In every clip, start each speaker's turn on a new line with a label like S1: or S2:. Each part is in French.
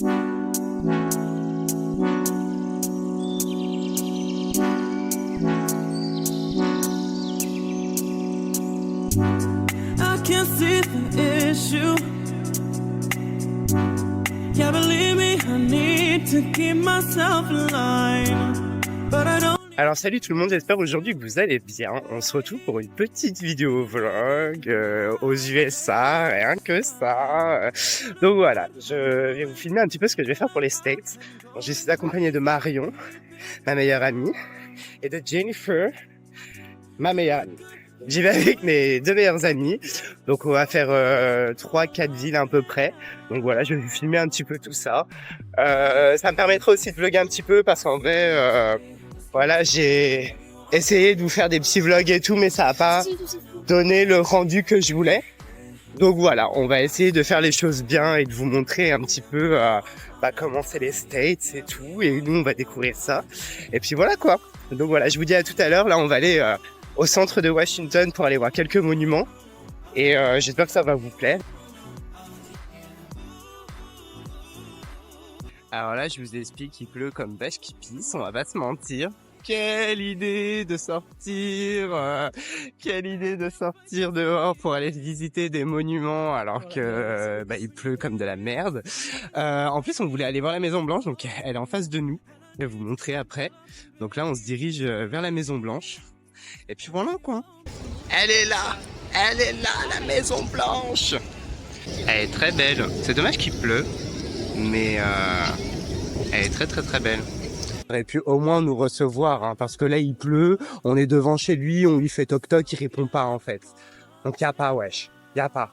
S1: I can't see the issue. Yeah, believe me, I need to keep myself alive, but I don't.
S2: Alors salut tout le monde, j'espère aujourd'hui que vous allez bien. On se retrouve pour une petite vidéo vlog aux USA, rien que ça. Donc voilà, je vais vous filmer un petit peu ce que je vais faire pour les States. Donc, je suis accompagné de Marion, ma meilleure amie, et de Jennifer, ma meilleure amie. J'y vais avec mes deux meilleures amies, donc on va faire 3-4 villes à peu près. Donc voilà, je vais vous filmer un petit peu tout ça. Ça me permettra aussi de vlogger un petit peu parce qu'en vrai... voilà, j'ai essayé de vous faire des petits vlogs et tout, mais ça n'a pas donné le rendu que je voulais. Donc voilà, on va essayer de faire les choses bien et de vous montrer un petit peu comment c'est les States et tout. Et nous, on va découvrir ça. Et puis voilà quoi. Donc voilà, je vous dis à tout à l'heure. Là, on va aller au centre de Washington pour aller voir quelques monuments. Et j'espère que ça va vous plaire. Alors là, je vous explique, il pleut comme vache qui pisse, on va pas se mentir. Quelle idée de sortir quelle idée de sortir dehors pour aller visiter des monuments alors que il pleut comme de la merde. En plus, on voulait aller voir la Maison Blanche, donc elle est en face de nous. Je vais vous montrer après. Donc là, on se dirige vers la Maison Blanche. Et puis voilà quoi. Elle est là, la Maison Blanche. Elle est très belle. C'est dommage qu'il pleut. Mais elle est très très très belle. Il aurait pu au moins nous recevoir hein, parce que là il pleut, on est devant chez lui, on lui fait toc toc, il répond pas en fait. Donc y a pas wesh, y a pas.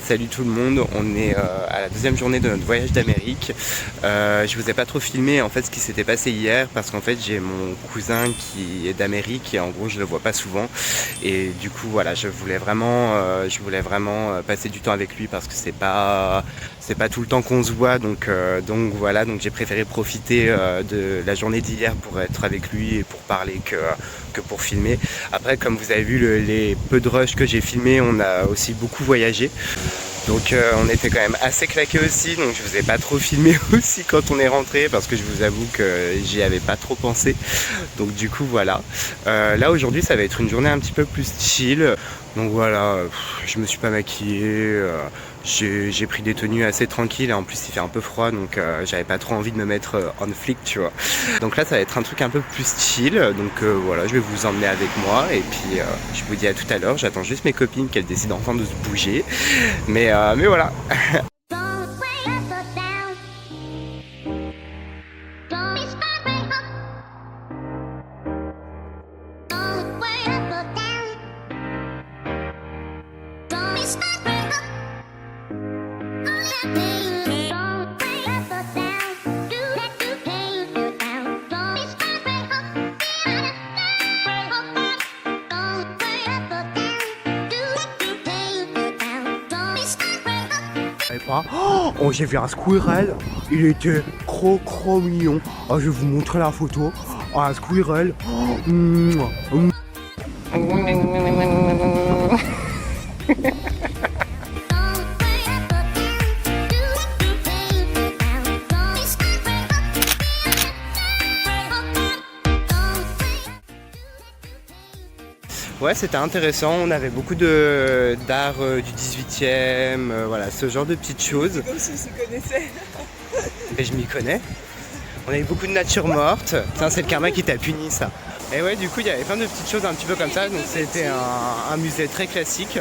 S2: Salut tout le monde, on est à la deuxième journée de notre voyage d'Amérique. Je vous ai pas trop filmé en fait ce qui s'était passé hier parce qu'en fait j'ai mon cousin qui est d'Amérique et en gros je le vois pas souvent et du coup voilà je voulais vraiment passer du temps avec lui parce que c'est pas tout le temps qu'on se voit donc voilà donc j'ai préféré profiter de la journée d'hier pour être avec lui et pour parler que pour filmer. Après comme vous avez vu les peu de rush que j'ai filmé, on a aussi beaucoup voyagé. Donc on était quand même assez claqués aussi, donc je vous ai pas trop filmé aussi quand on est rentré parce que je vous avoue que j'y avais pas trop pensé. Donc du coup voilà. Là aujourd'hui ça va être une journée un petit peu plus chill. Donc voilà, je me suis pas maquillé, j'ai pris des tenues assez tranquilles et en plus il fait un peu froid donc j'avais pas trop envie de me mettre on flic tu vois. Donc là ça va être un truc un peu plus chill, donc voilà je vais vous emmener avec moi et puis je vous dis à tout à l'heure, j'attends juste mes copines qu'elles décident enfin de se bouger, mais voilà. Oh, j'ai vu un squirrel, il était trop mignon. Oh, je vais vous montrer la photo. Oh, un squirrel. Ouais, c'était intéressant, on avait beaucoup d'art du 18e, voilà, ce genre de petites choses.
S3: Comme si on se connaissait.
S2: Et je m'y connais. On avait beaucoup de nature morte. Ça, c'est le karma qui t'a puni, ça. Et ouais, du coup, il y avait plein de petites choses un petit peu comme ça. Donc, c'était un musée très classique.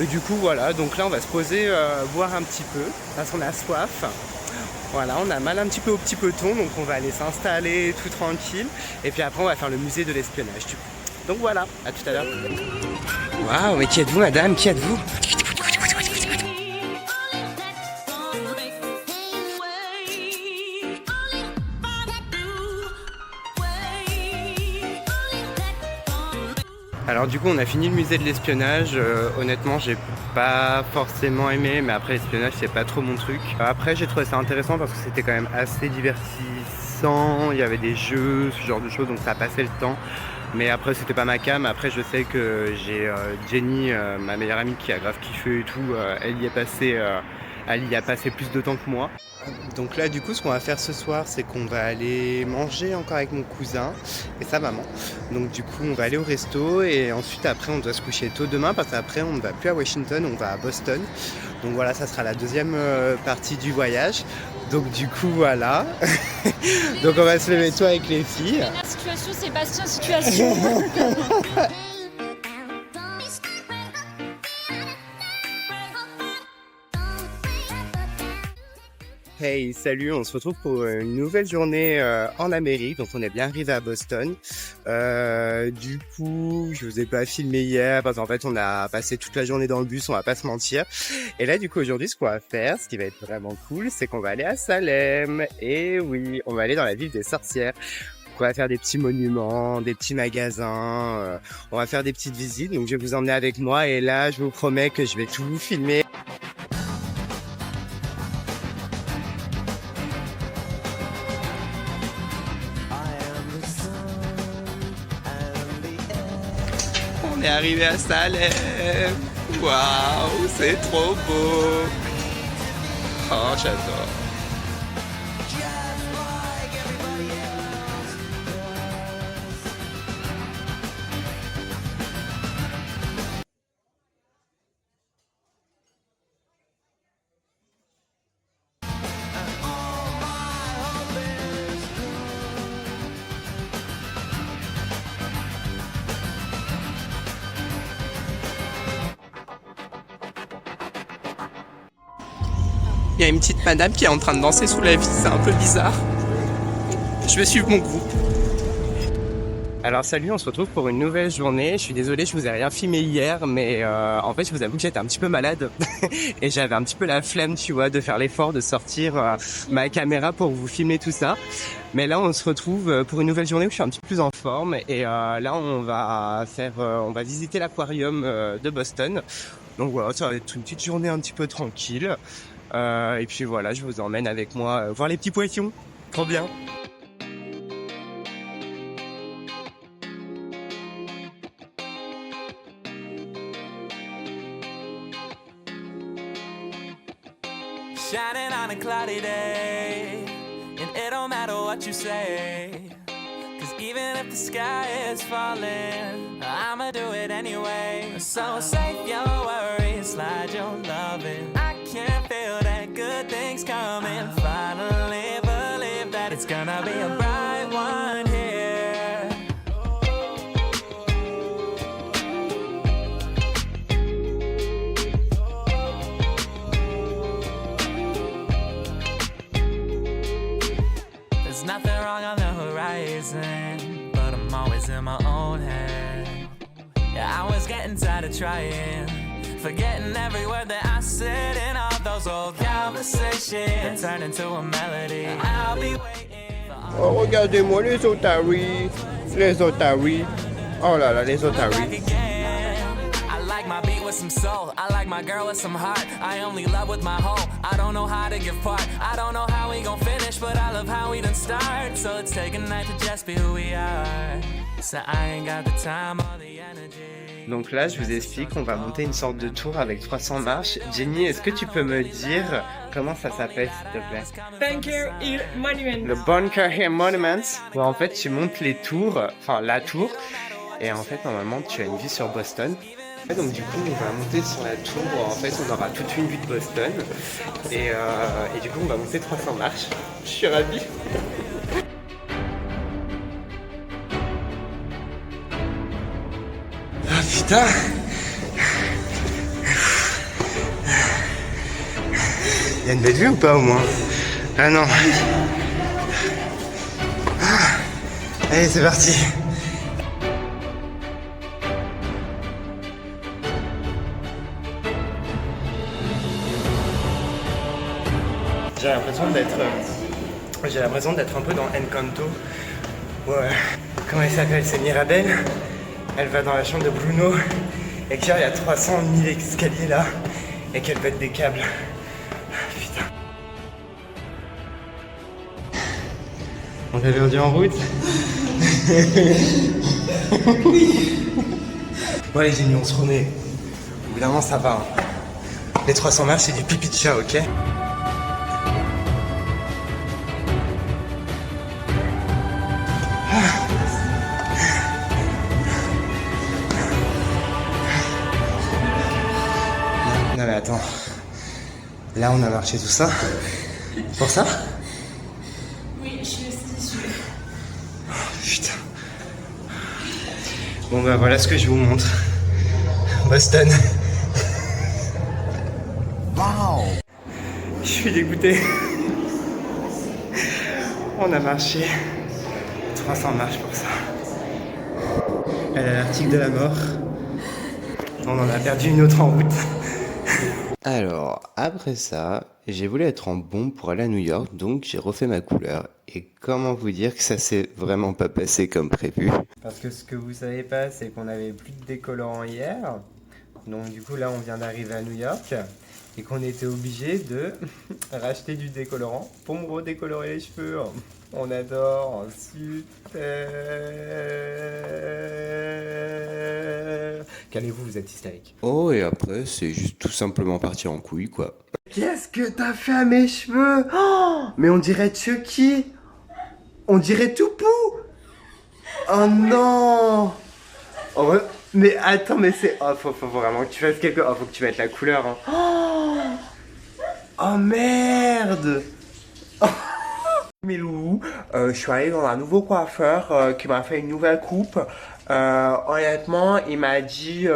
S2: Et du coup, voilà. Donc là, on va se poser, boire un petit peu, parce qu'on a soif. Voilà, on a mal un petit peu au petit peloton, donc on va aller s'installer tout tranquille. Et puis après, on va faire le musée de l'espionnage. Donc voilà, à tout à l'heure. Waouh, mais qui êtes-vous, madame? Qui êtes-vous? Alors du coup on a fini le musée de l'espionnage, honnêtement j'ai pas forcément aimé, mais après l'espionnage c'est pas trop mon truc. Après j'ai trouvé ça intéressant parce que c'était quand même assez divertissant, il y avait des jeux, ce genre de choses, donc ça passait le temps. Mais après c'était pas ma cam, après je sais que j'ai Jenny, ma meilleure amie qui a grave kiffé et tout, elle y a passé plus de temps que moi. Donc là du coup ce qu'on va faire ce soir c'est qu'on va aller manger encore avec mon cousin et sa maman. Donc du coup on va aller au resto et ensuite après on doit se coucher tôt demain parce qu'après on ne va plus à Washington, on va à Boston. Donc voilà, ça sera la deuxième partie du voyage. Donc du coup voilà. Donc on va se lever tôt avec les filles.
S3: Première situation, Sébastien, situation.
S2: Hey, salut, on se retrouve pour une nouvelle journée en Amérique, donc on est bien arrivé à Boston. Du coup, je vous ai pas filmé hier parce qu'en fait on a passé toute la journée dans le bus, on va pas se mentir. Et là du coup aujourd'hui ce qu'on va faire, ce qui va être vraiment cool, c'est qu'on va aller à Salem. Et oui, on va aller dans la ville des sorcières. On va faire des petits monuments, des petits magasins, on va faire des petites visites, donc je vais vous emmener avec moi et là je vous promets que je vais tout vous filmer. On est arrivé à Salem. Waouh, c'est trop beau. Oh, j'adore. Il y a une petite madame qui est en train de danser sous la vie, c'est un peu bizarre. Je vais suivre mon groupe. Alors salut, on se retrouve pour une nouvelle journée. Je suis désolé, je vous ai rien filmé hier, mais en fait je vous avoue que j'étais un petit peu malade et j'avais un petit peu la flemme, tu vois, de faire l'effort de sortir ma caméra pour vous filmer tout ça. Mais là on se retrouve pour une nouvelle journée où je suis un petit peu plus en forme et là on va visiter l'aquarium de Boston. Donc voilà, ça va être une petite journée un petit peu tranquille. Et puis voilà, je vous emmène avec moi voir les petits poissons. Trop bien.
S1: Shining on a cloudy day, and it don't matter what you say, 'cause even if the sky is falling, I'ma do it anyway. So save your worries, slide your loving. I can feel that good things coming. Finally believe that it's gonna be a bright one here. There's nothing wrong on the horizon, but I'm always in my own head. Yeah, I was getting tired of trying, forgetting every word that I said in all those old conversations, turn into a melody. I'll be waiting.
S2: Oh, regardez-moi les otaries. Les otaries. Oh là là, les otaries.
S1: I like my beat with some soul. I like my girl with some heart. I only love with my whole. I don't know how to give part. I don't know how we gon' finish, but I love how we done start. So let's take a night to just be who we are. So I ain't got the time or the energy.
S2: Donc là, je vous explique, on va monter une sorte de tour avec 300 marches. Jenny, est-ce que tu peux me dire comment ça s'appelle, s'il te plaît?
S3: Bunker Hill Monument.
S2: Le Bunker Hill Monument. Où en fait, tu montes les tours, enfin la tour. Et en fait, normalement, tu as une vue sur Boston. Et donc du coup, on va monter sur la tour. En fait, on aura toute une vue de Boston. Et du coup, on va monter 300 marches. Je suis ravie. Ah putain! Il y a une belle vue ou pas au moins? Ah non. Allez, c'est parti. J'ai l'impression d'être un peu dans Encanto. Ouais. Comment elle s'appelle? C'est Mirabelle. Elle va dans la chambre de Bruno et qu'il y a 300 000 escaliers là et qu'elle pète des câbles. Putain. On t'a perdu en route. Bon les génies, on se remet. Évidemment ça va. Hein. Les 300 marches c'est du pipi de chat, ok? Non mais attends. Là on a marché tout ça. Pour ça?
S3: Oui, je suis aussi déçue.
S2: Putain. Bon bah voilà ce que je vous montre. Boston. Wow. Je suis dégoûté. On a marché 300 marches pour ça. Elle a l'article de la mort. On en a perdu une autre en route. Alors, après ça, j'ai voulu être en bombe pour aller à New York, donc j'ai refait ma couleur. Et comment vous dire que ça s'est vraiment pas passé comme prévu? Parce que ce que vous savez pas, c'est qu'on avait plus de décolorant hier. Donc du coup là, on vient d'arriver à New York. Et qu'on était obligé de racheter du décolorant pour me redécolorer les cheveux. On adore, super. Calmez-vous, vous êtes hystérique. Oh, et après, c'est juste tout simplement partir en couille, quoi. Qu'est-ce que t'as fait à mes cheveux? Oh, mais on dirait Chucky. On dirait Toupou. Oh non. Oh, mais attends, mais c'est... Oh, faut vraiment que tu fasses quelque... Oh, faut que tu mettes la couleur, hein. Oh merde. Mes loulous, je suis allé dans un nouveau coiffeur qui m'a fait une nouvelle coupe. Honnêtement, il m'a dit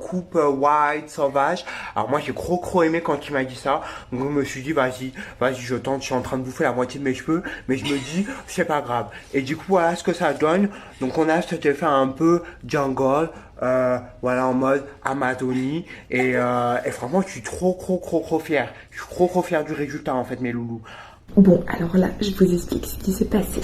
S2: coupe white sauvage. Alors moi j'ai trop aimé quand il m'a dit ça. Donc je me suis dit vas-y je tente. Je suis en train de bouffer la moitié de mes cheveux, mais je me dis c'est pas grave. Et du coup voilà ce que ça donne. Donc on a cet effet un peu jungle. Voilà en mode Amazonie et franchement je suis trop fier. Je suis trop fier du résultat en fait mes loulous.
S4: Bon, alors là, je vous explique ce qui s'est passé.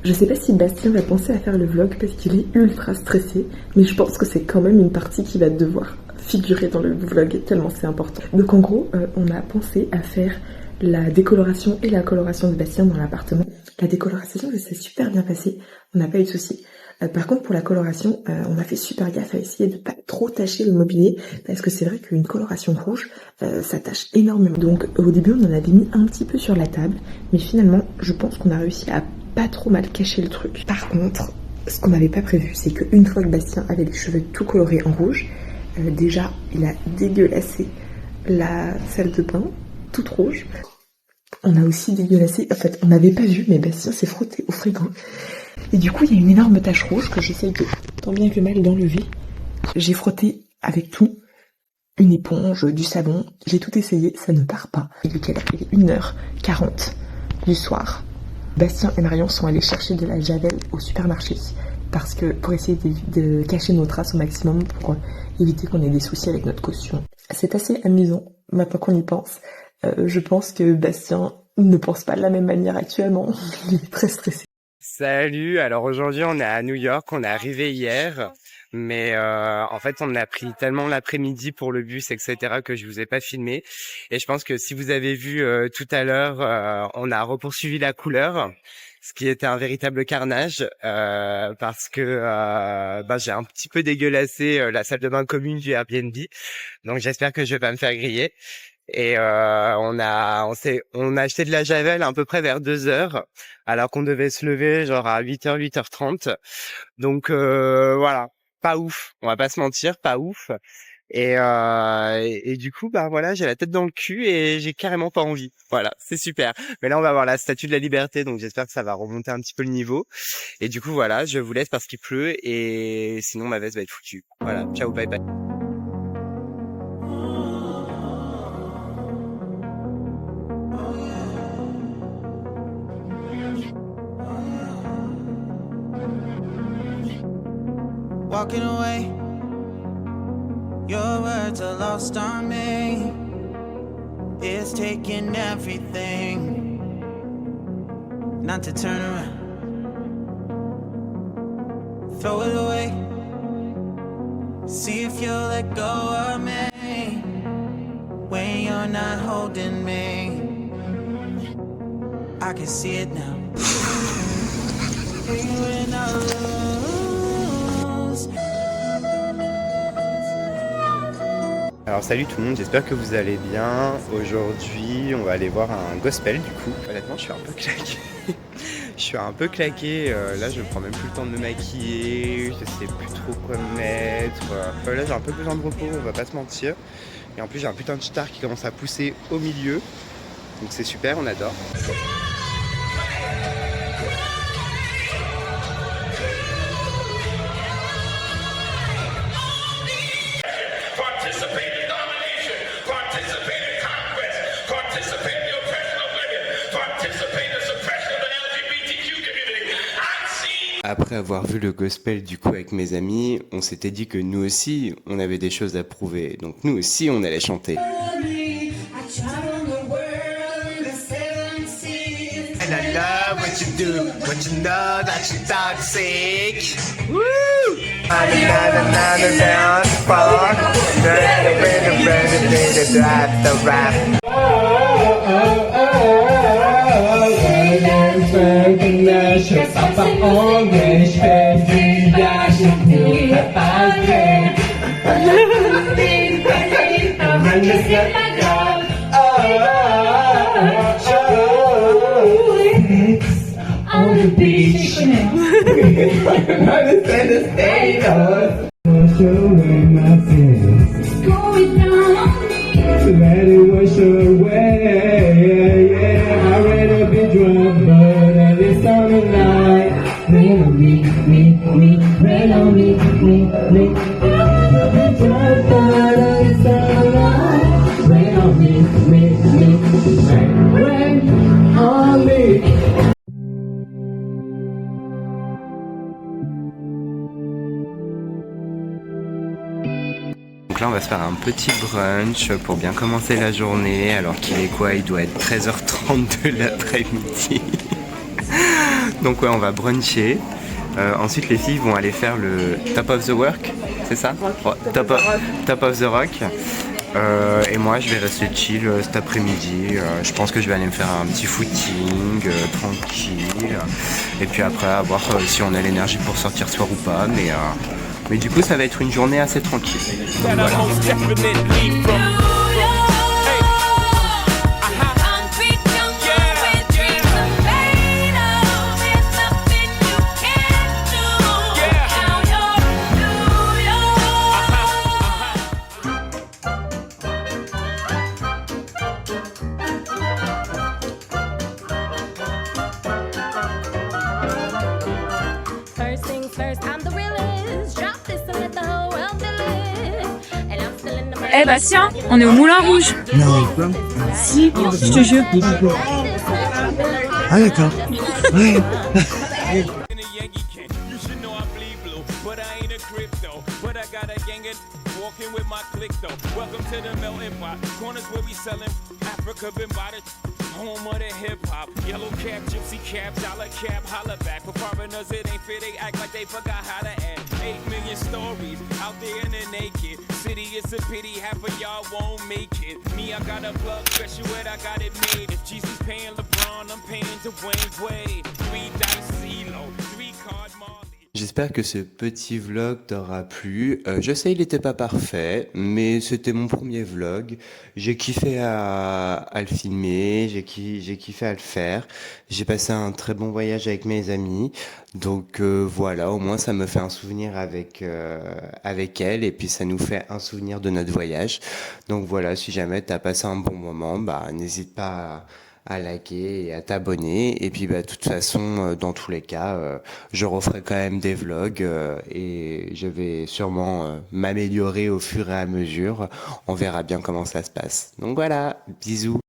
S4: Je sais pas si Bastien va penser à faire le vlog parce qu'il est ultra stressé, mais je pense que c'est quand même une partie qui va devoir figurer dans le vlog tellement c'est important. Donc en gros, on a pensé à faire la décoloration et la coloration de Bastien dans l'appartement. La décoloration, ça s'est super bien passé, on n'a pas eu de soucis. Par contre, pour la coloration, on a fait super gaffe à essayer de pas trop tacher le mobilier parce que c'est vrai qu'une coloration rouge, ça tache énormément. Donc au début, on en avait mis un petit peu sur la table, mais finalement, je pense qu'on a réussi à pas trop mal cacher le truc. Par contre, ce qu'on n'avait pas prévu, c'est qu'une fois que Bastien avait les cheveux tout colorés en rouge, déjà, il a dégueulassé la salle de bain, toute rouge. On a aussi dégueulassé, en fait, on n'avait pas vu, mais Bastien s'est frotté au frigo. Et du coup, il y a une énorme tache rouge que j'essaye de, tant bien que mal, d'enlever. J'ai frotté avec tout, une éponge, du savon, j'ai tout essayé, ça ne part pas. Il est 1h40 du soir. Bastien et Marion sont allés chercher de la javel au supermarché parce que pour essayer de cacher nos traces au maximum pour éviter qu'on ait des soucis avec notre caution. C'est assez amusant, maintenant qu'on y pense. Je pense que Bastien ne pense pas de la même manière actuellement. Il est très stressé.
S2: Salut, alors aujourd'hui on est à New York, on est arrivé hier, mais en fait on a pris tellement l'après-midi pour le bus, etc. que je vous ai pas filmé. Et je pense que si vous avez vu tout à l'heure, on a repoursuivi la couleur, ce qui était un véritable carnage, parce que j'ai un petit peu dégueulassé la salle de bain commune du Airbnb, donc j'espère que je vais pas me faire griller. Et on a acheté de la javel à peu près vers 2h alors qu'on devait se lever genre à 8h 8h30. Donc voilà, pas ouf, on va pas se mentir, pas ouf. Et du coup voilà, j'ai la tête dans le cul et j'ai carrément pas envie. Voilà, c'est super. Mais là on va voir la Statue de la Liberté, donc j'espère que ça va remonter un petit peu le niveau. Et du coup voilà, je vous laisse parce qu'il pleut et sinon ma veste va être foutue. Voilà, ciao, bye bye.
S5: walking away. Your words are lost on me. It's taking everything not to turn around. Throw it away. See if you'll let go of me when you're not holding me. I can see it now. When I lose.
S2: Alors salut tout le monde, j'espère que vous allez bien. Aujourd'hui on va aller voir un gospel du coup. Honnêtement je suis un peu claqué. Je suis un peu claqué, là je prends même plus le temps de me maquiller, je sais plus trop quoi me mettre. Là j'ai un peu besoin de repos, on va pas se mentir. Et en plus j'ai un putain de star qui commence à pousser au milieu. Donc c'est super, on adore. Après avoir vu le gospel du coup avec mes amis, on s'était dit que nous aussi, on avait des choses à prouver. Donc nous aussi, on allait chanter. And I love what you do, but you know that you're toxic. Woo!
S6: Papa orange, village, on the beach. Understand the state of showing my sins. Going down on me. Let it wash away. Yeah. I'd rather be drunk, but at least I'm alive. Rain on me, rain on me. Drunk, but at least I'm alive. Rain on me, rain on me.
S2: Donc là on va se faire un petit brunch pour bien commencer la journée alors qu'il est quoi? Il doit être 13h30 de l'après-midi. Donc ouais on va bruncher. Ensuite les filles vont aller faire le Top of the Work, c'est ça? Top of the Rock. Et moi je vais rester chill cet après-midi. Je pense que je vais aller me faire un petit footing tranquille. Et puis après à voir si on a l'énergie pour sortir ce soir ou pas. Mais du coup ça va être une journée assez tranquille. Donc, voilà.
S7: First things first, I'm the realest. Drop this and let the whole world feel it. And I'm still in the
S8: Eh Bastien, on est au Moulin Rouge.
S9: Non, quoi?
S8: Si, je te jure.
S9: Ah d'accord. Ouais.
S1: Welcome to the melting pot. Corners where we sellin' Africa been by the home of the hip hop. Yellow cap, gypsy cap, dollar cap, holla back. For foreigners it ain't fair, they act like they forgot how to act. 8 million stories out there in the naked city. It's a pity half of y'all won't make it. Me, I got a plug special and I got it made. If Jesus paying LeBron, I'm paying Dwayne Wade. 3 dice CeeLo, 3 card Marley.
S2: J'espère que ce petit vlog t'aura plu. Je sais il n'était pas parfait, mais c'était mon premier vlog. J'ai kiffé à le filmer, j'ai kiffé à le faire. J'ai passé un très bon voyage avec mes amis. Donc voilà, au moins ça me fait un souvenir avec elle et puis ça nous fait un souvenir de notre voyage. Donc voilà, si jamais t'as passé un bon moment, bah n'hésite pas à liker et à t'abonner. Et puis de toute façon, dans tous les cas, je referai quand même des vlogs et je vais sûrement m'améliorer au fur et à mesure. On verra bien comment ça se passe. Donc voilà, bisous.